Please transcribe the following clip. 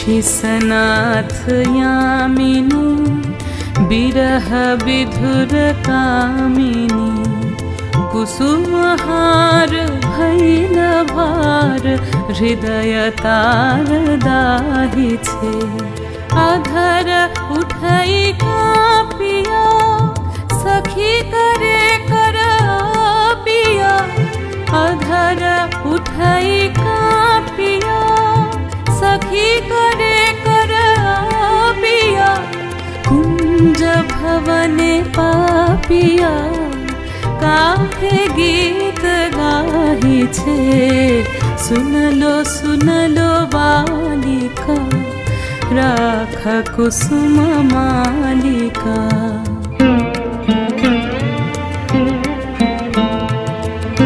शिसनाथ यामिनी विरह विधुर कामिनी कुसुमहार भैल भार हृदय तार दाही छे आधर उठाई कापिया सखी करे कर पिया आधर उठाई कापिया सखी करे कर पिया कुंज भवने पापिया काहे गीत गाही छे सुनलो बालिका राख कुसुम मालिका।